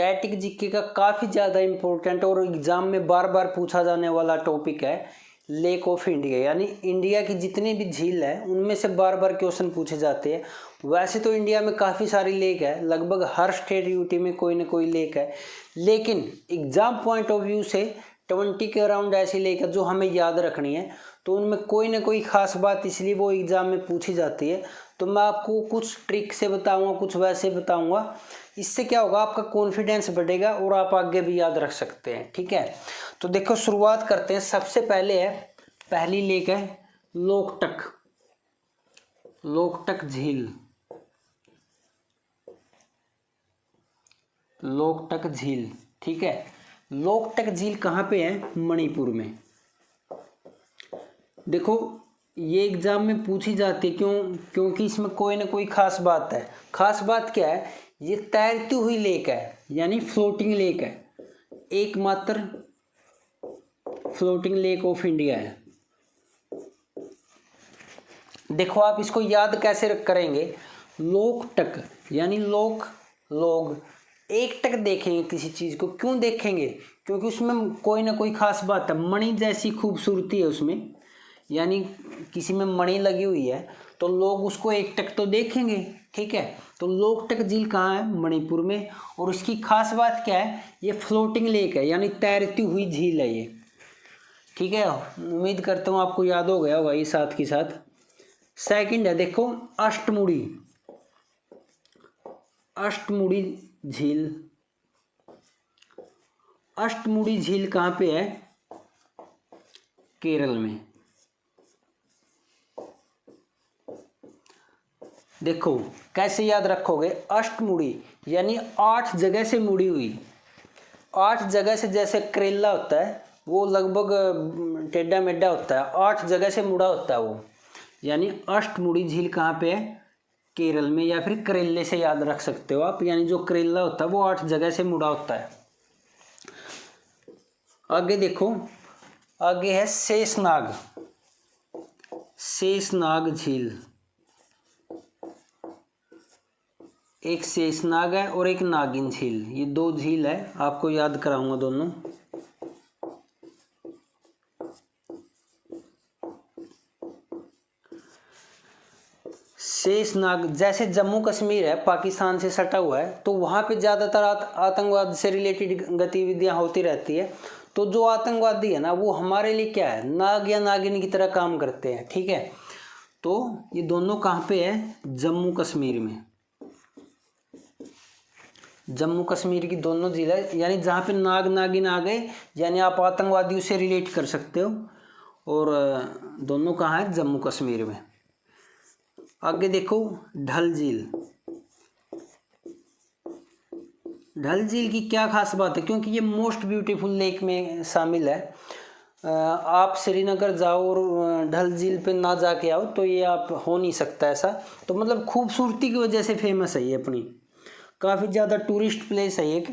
Static GK का काफ़ी ज़्यादा इम्पोर्टेंट और एग्ज़ाम में बार बार पूछा जाने वाला टॉपिक है लेक ऑफ इंडिया, यानी इंडिया की जितनी भी झील है उनमें से बार बार क्वेश्चन पूछे जाते हैं। वैसे तो इंडिया में काफ़ी सारी लेक है, लगभग हर स्टेट यूटी में कोई ना कोई लेक है, लेकिन एग्ज़ाम पॉइंट ऑफ व्यू से 20 के अराउंड ऐसी लेक है जो हमें याद रखनी है। तो उनमें कोई ना कोई ख़ास बात, इसलिए वो एग्ज़ाम में पूछी जाती है। तो मैं आपको कुछ ट्रिक से बताऊंगा, कुछ वैसे बताऊंगा। इससे क्या होगा, आपका कॉन्फिडेंस बढ़ेगा और आप आगे भी याद रख सकते हैं। ठीक है, तो देखो शुरुआत करते हैं। सबसे पहले है, पहली लेक है लोकटक, लोकटक झील, लोकटक झील। ठीक है, लोकटक झील कहाँ पे है? मणिपुर में। देखो ये एग्जाम में पूछी जाती है, क्योंकि इसमें कोई ना कोई खास बात है। खास बात क्या है? ये तैरती हुई लेक है, यानी फ्लोटिंग लेक है, एकमात्र फ्लोटिंग लेक ऑफ इंडिया है। देखो आप इसको याद कैसे करेंगे? लोकटक यानी लोग एक टक देखेंगे किसी चीज को। क्यों देखेंगे? क्योंकि उसमें कोई ना कोई खास बात है, मणि जैसी खूबसूरती है उसमें, यानी किसी में मणि लगी हुई है तो लोग उसको एक टक तो देखेंगे। ठीक है, तो लोकटक झील कहाँ है? मणिपुर में। और इसकी खास बात क्या है? ये फ्लोटिंग लेक है, यानी तैरती हुई झील है ये। ठीक है, उम्मीद करता हूँ आपको याद हो गया होगा ये साथ के साथ। सेकंड है, देखो अष्टमुड़ी, अष्टमुड़ी झील। अष्टमुड़ी झील कहाँ पे है? केरल में। देखो कैसे याद रखोगे? अष्टमुड़ी यानी 8 जगह से मुड़ी हुई, 8 जगह से, जैसे करेला होता है वो लगभग टेढ़ा मेढ़ा होता है, 8 जगह से मुड़ा होता है वो, यानी अष्टमुड़ी झील कहाँ पे है? केरल में। या फिर करेले से याद रख सकते हो आप, यानी जो करेला होता है वो 8 जगह से मुड़ा होता है। आगे देखो, आगे है शेषनाग, शेषनाग झील। एक शेषनाग है और एक नागिन झील, ये 2 झील है, आपको याद कराऊंगा दोनों। शेषनाग, जैसे जम्मू कश्मीर है पाकिस्तान से सटा हुआ है, तो वहाँ पे ज़्यादातर आतंकवाद से रिलेटेड गतिविधियाँ होती रहती है। तो जो आतंकवादी है ना, वो हमारे लिए क्या है? नाग या नागिन की तरह काम करते हैं। ठीक है, तो ये दोनों कहाँ पे है? जम्मू कश्मीर में। जम्मू कश्मीर की दोनों जिला, यानी जहाँ पे नाग नागिन आ गए, यानी आप आतंकवादियों से रिलेट कर सकते हो। और दोनों कहाँ है? जम्मू कश्मीर में। आगे देखो ढल झील। ढल झील की क्या खास बात है? क्योंकि ये मोस्ट ब्यूटीफुल लेक में शामिल है। आप श्रीनगर जाओ और ढल झील पे ना जाके आओ तो ये आप हो नहीं सकता ऐसा। तो मतलब खूबसूरती की वजह से फेमस है ये अपनी, काफ़ी ज़्यादा टूरिस्ट प्लेस है एक।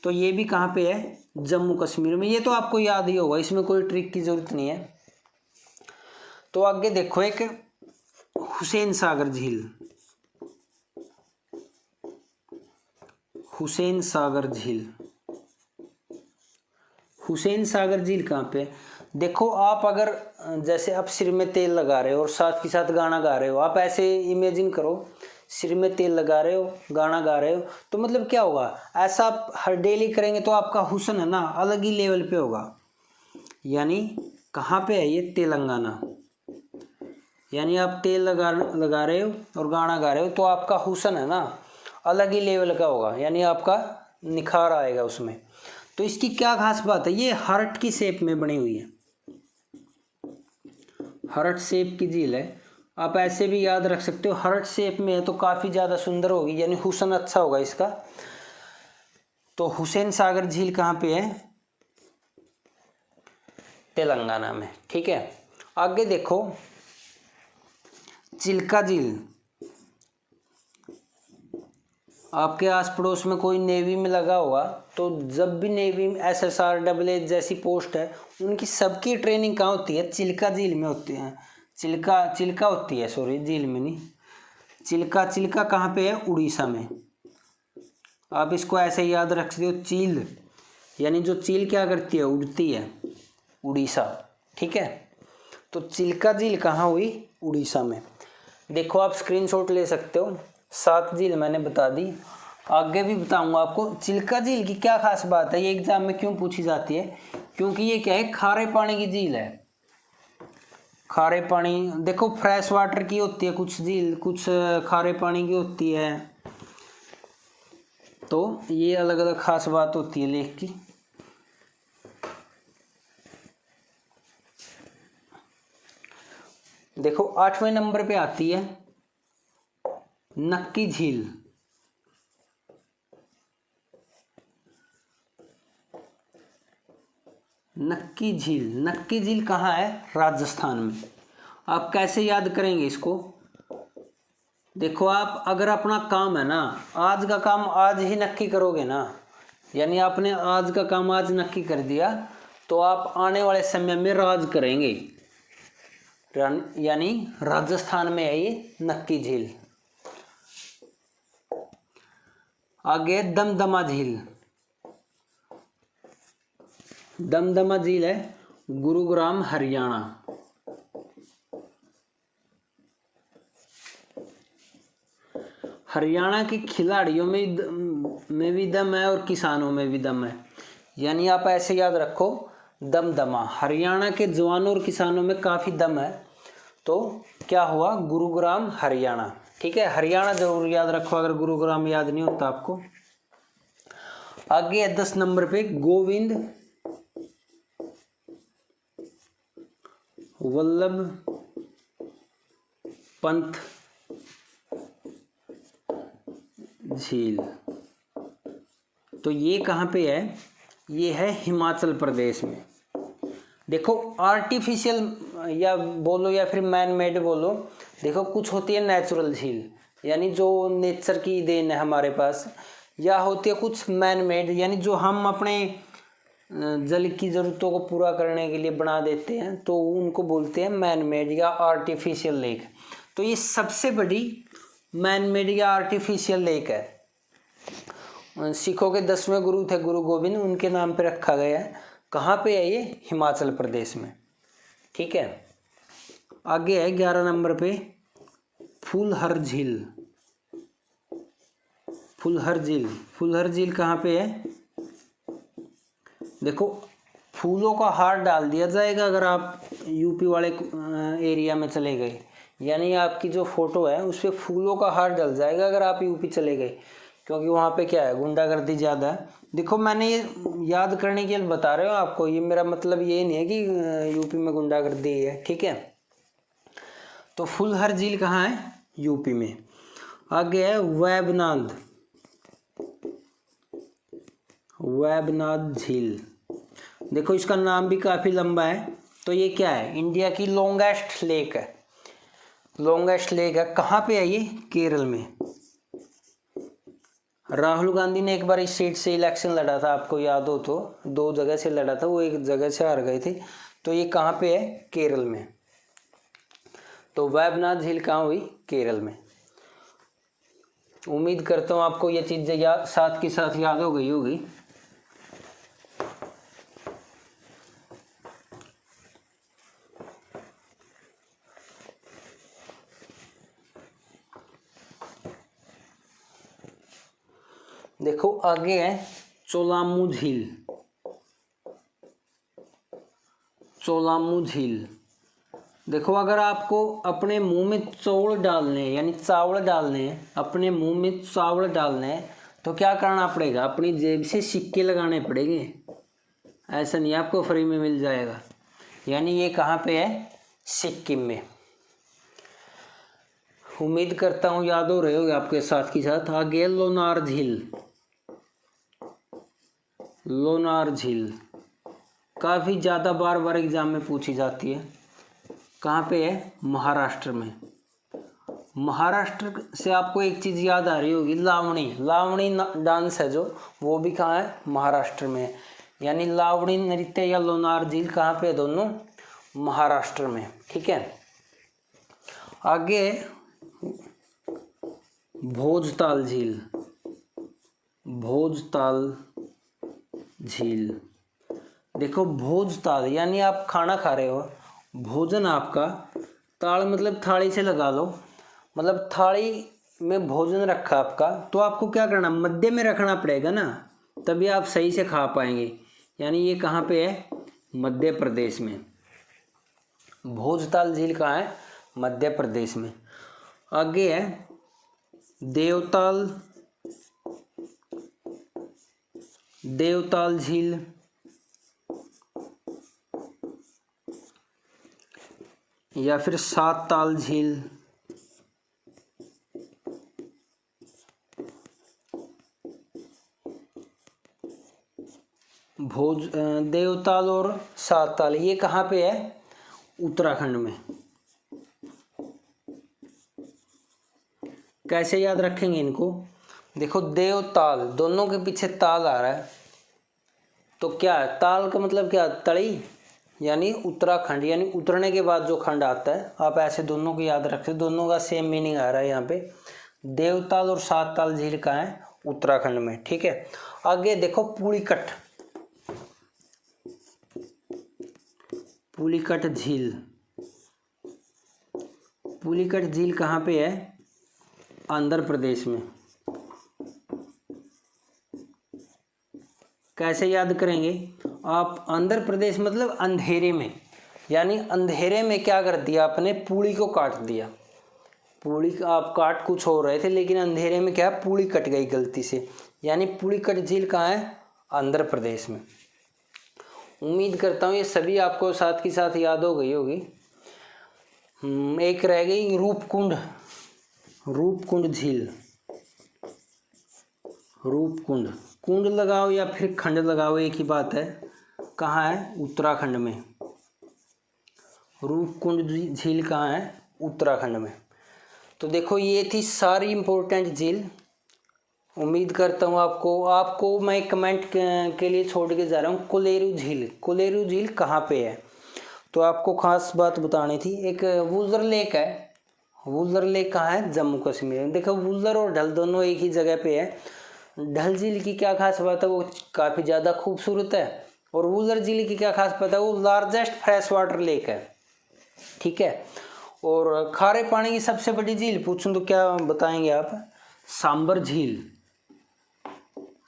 तो ये भी कहाँ पे है? जम्मू कश्मीर में। ये तो आपको याद ही होगा, इसमें कोई ट्रिक की ज़रूरत नहीं है। तो आगे देखो एक हुसैन सागर झील, हुसैन सागर झील। हुसैन सागर झील कहाँ पे? देखो आप अगर जैसे आप सिर में तेल लगा रहे हो और साथ के साथ गाना गा रहे हो, आप ऐसे इमेजिन करो, सिर में तेल लगा रहे हो, गाना गा रहे हो, तो मतलब क्या होगा? ऐसा आप हर डेली करेंगे तो आपका हुस्न है ना अलग ही लेवल पे होगा। यानी कहाँ पे है ये? तेलंगाना। यानी आप तेल लगा रहे हो और गाना गा रहे हो तो आपका हुस्न है ना अलग ही लेवल का होगा, यानी आपका निखार आएगा उसमें। तो इसकी क्या खास बात है? ये हार्ट की शेप में बनी हुई है, हार्ट शेप की झील है। आप ऐसे भी याद रख सकते हो, हार्ट शेप में है तो काफ़ी ज़्यादा सुंदर होगी, यानी हुस्न अच्छा होगा इसका। तो हुसैन सागर झील कहाँ पे है? तेलंगाना में। ठीक है, आगे देखो चिल्का झील। आपके आस पड़ोस में कोई नेवी में लगा होगा, तो जब भी नेवी में SSR AA जैसी पोस्ट है, उनकी सबकी ट्रेनिंग कहाँ होती है? चिल्का झील में होती है। चिल्का होती है, सॉरी झील में नहीं, चिल्का। चिल्का कहाँ पे है? उड़ीसा में। आप इसको ऐसे याद रख सकते हो, चील, यानी जो चील क्या करती है, उड़ती है, उड़ीसा। ठीक है, तो चिल्का झील कहाँ हुई, उड़ीसा में। देखो आप स्क्रीनशॉट ले सकते हो, 7 झील मैंने बता दी, आगे भी बताऊंगा आपको। चिल्का झील की क्या खास बात है, ये एग्जाम में क्यों पूछी जाती है, क्योंकि ये क्या है, खारे पानी की झील है। खारे पानी, देखो फ्रेश वाटर की होती है कुछ झील, कुछ खारे पानी की होती है, तो ये अलग अलग खास बात होती है लेख की। देखो 8वें नंबर पे आती है नक्की झील। नक्की झील, नक्की झील कहाँ है, राजस्थान में। आप कैसे याद करेंगे इसको, देखो आप अगर अपना काम है ना, आज का काम आज ही नक्की करोगे ना, यानी आपने आज का काम आज नक्की कर दिया, तो आप आने वाले समय में राज करेंगे। यानी राजस्थान में है ये नक्की झील। आगे दमदमा झील। दमदमा झील है गुरुग्राम हरियाणा। हरियाणा के खिलाड़ियों में भी दम है और किसानों में भी दम है, यानी आप ऐसे याद रखो, दमदमा, हरियाणा के जवानों और किसानों में काफ़ी दम है, तो क्या हुआ, गुरुग्राम हरियाणा। ठीक है, हरियाणा जरूर याद रखो अगर गुरुग्राम याद नहीं होता आपको। आगे है 10 नंबर पे गोविंद वल्लभ पंत झील। तो ये कहाँ पे है, ये है हिमाचल प्रदेश में। देखो आर्टिफिशियल या बोलो या फिर मैन मेड बोलो, देखो कुछ होती है नेचुरल झील, यानी जो नेचर की देन है हमारे पास, या होती है कुछ मैन मेड, यानी जो हम अपने जल की ज़रूरतों को पूरा करने के लिए बना देते हैं, तो उनको बोलते हैं मैन मेड या आर्टिफिशियल लेक। तो ये सबसे बड़ी मैन मेड या आर्टिफिशियल लेक है। सिखों के 10वें गुरु थे गुरु गोविंद, उनके नाम पे रखा गया है। कहाँ पे है ये, हिमाचल प्रदेश में। ठीक है, आगे है 11 नंबर पे फूलहर झील। फूलहर झील, फूलहर झील कहाँ पे है, देखो फूलों का हार डाल दिया जाएगा अगर आप यूपी वाले एरिया में चले गए, यानी आपकी जो फोटो है उस पर फूलों का हार डल जाएगा अगर आप यूपी चले गए, क्योंकि वहाँ पे क्या है, गुंडागर्दी ज़्यादा है। देखो मैंने ये याद करने के लिए बता रहे हो आपको, ये मेरा मतलब ये नहीं है कि यूपी में गुंडागर्दी है। ठीक है, तो फूलहर झील कहाँ है, यूपी में। आगे है वैबनाथ, वैबनाथ झील। देखो इसका नाम भी काफ़ी लंबा है, तो ये क्या है, इंडिया की लॉन्गेस्ट लेक है। लॉन्गेस्ट लेक है, कहाँ पे है ये, केरल में। राहुल गांधी ने एक बार इस सीट से इलेक्शन लड़ा था, आपको याद हो तो, 2 जगह से लड़ा था, वो एक जगह से हार गए थे। तो ये कहाँ पे है, केरल में। तो वैबनाथ झील कहाँ हुई, केरल में। उम्मीद करता हूँ आपको ये चीज़ें साथ के साथ याद हो गई होगी। देखो आगे है चोलामू झील। चोलामू झील, देखो अगर आपको अपने मुंह में चौल डालने हैं, यानी चावल डालने हैं, अपने मुंह में चावल डालने हैं, तो क्या करना पड़ेगा, अपनी जेब से सिक्के लगाने पड़ेंगे। ऐसा नहीं आपको फ्री में मिल जाएगा। यानी ये कहाँ पे है, सिक्किम में। उम्मीद करता हूँ याद हो रहे होगे आपके साथ के साथ। आगे लोनार झील। लोनार झील काफ़ी ज़्यादा बार बार एग्जाम में पूछी जाती है। कहाँ पे है, महाराष्ट्र में। महाराष्ट्र से आपको एक चीज़ याद आ रही होगी, लावणी। लावणी डांस है जो, वो भी कहाँ है, महाराष्ट्र में। यानी लावणी नृत्य या लोनार झील कहाँ पे है, दोनों महाराष्ट्र में। ठीक है, आगे भोजताल झील। भोजताल झील। देखो भोजताल यानी आप खाना खा रहे हो, भोजन आपका, ताल मतलब थाली से लगा लो, मतलब थाली में भोजन रखा आपका, तो आपको क्या करना, मध्य में रखना पड़ेगा ना, तभी आप सही से खा पाएंगे। यानी ये कहाँ पे है, मध्य प्रदेश में। भोजताल झील कहाँ है, मध्य प्रदेश में। आगे है देवताल, देवताल झील, या फिर सात ताल झील। देवताल और सात ताल ये कहाँ पे है, उत्तराखंड में। कैसे याद रखेंगे इनको, देखो देवताल, दोनों के पीछे ताल आ रहा है, तो क्या है, ताल का मतलब क्या, तली, यानी उत्तराखंड, यानी उतरने के बाद जो खंड आता है, आप ऐसे दोनों को याद रखते, दोनों का सेम मीनिंग आ रहा है यहाँ पे। देवताल और सात ताल झील कहाँ है, उत्तराखंड में, ठीक है। आगे देखो पुलिकट, पुलिकट झील, पुलिकट झील कहाँ पे है, आंध्र प्रदेश में। कैसे याद करेंगे आप, आंध्र प्रदेश मतलब अंधेरे में, यानी अंधेरे में क्या कर दिया आपने, पूली को काट दिया। पूली आप काट कुछ हो रहे थे, लेकिन अंधेरे में क्या, पूली कट गई गलती से, यानी पुलिकट झील कहाँ है, आंध्र प्रदेश में। उम्मीद करता हूँ ये सभी आपको साथ की साथ याद हो गई होगी। एक रह गई रूपकुंड, रूपकुंड झील। रूपकुंड, कुंड लगाओ या फिर खंड लगाओ, एक ही बात है। कहाँ है, उत्तराखंड में। रूपकुंड झील कहाँ है, उत्तराखंड में। तो देखो ये थी सारी इम्पोर्टेंट झील। उम्मीद करता हूँ आपको मैं कमेंट के लिए छोड़ के जा रहा हूँ। कोलेरू झील, कोलेरू झील कहाँ पे है, तो आपको खास बात बतानी थी। एक वुलर लेक है, वुलर लेक कहाँ है, जम्मू कश्मीर में। देखो वुलर और ढल दोनों एक ही जगह पे है। ढल झील की क्या खास बात है, वो काफ़ी ज़्यादा खूबसूरत है, और वुलर झील की क्या खास बात है, वो लार्जेस्ट फ्रेश वाटर लेक है, ठीक है। और खारे पानी की सबसे बड़ी झील पूछूं तो क्या बताएंगे आप, सांबर झील।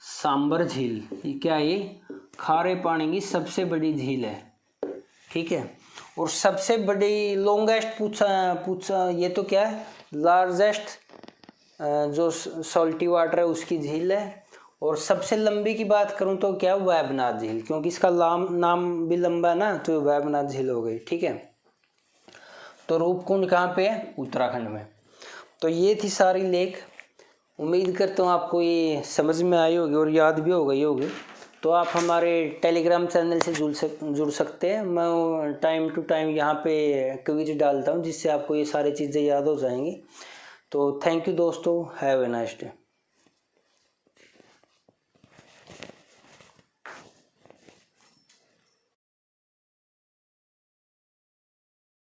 सांबर झील ये क्या है, ये खारे पानी की सबसे बड़ी झील है, ठीक है। और सबसे बड़ी लॉन्गेस्ट पूछा ये तो क्या है, लार्जेस्ट जो सॉल्टी वाटर है उसकी झील है। और सबसे लंबी की बात करूं तो क्या, वैद्यनाथ झील, क्योंकि इसका नाम भी लंबा है ना, तो वैद्यनाथ झील हो गई, ठीक है। तो रूपकुंड कहाँ पे है, उत्तराखंड में। तो ये थी सारी लेक। उम्मीद करता हूँ आपको ये समझ में आई होगी और याद भी हो गई होगी। तो आप हमारे टेलीग्राम चैनल से जुड़ सकते हैं। मैं टाइम टू टाइम यहाँ पे क्विज डालता हूँ, जिससे आपको ये सारी चीज़ें याद हो जाएंगी। तो थैंक यू दोस्तों, हैव ए नाइस डे।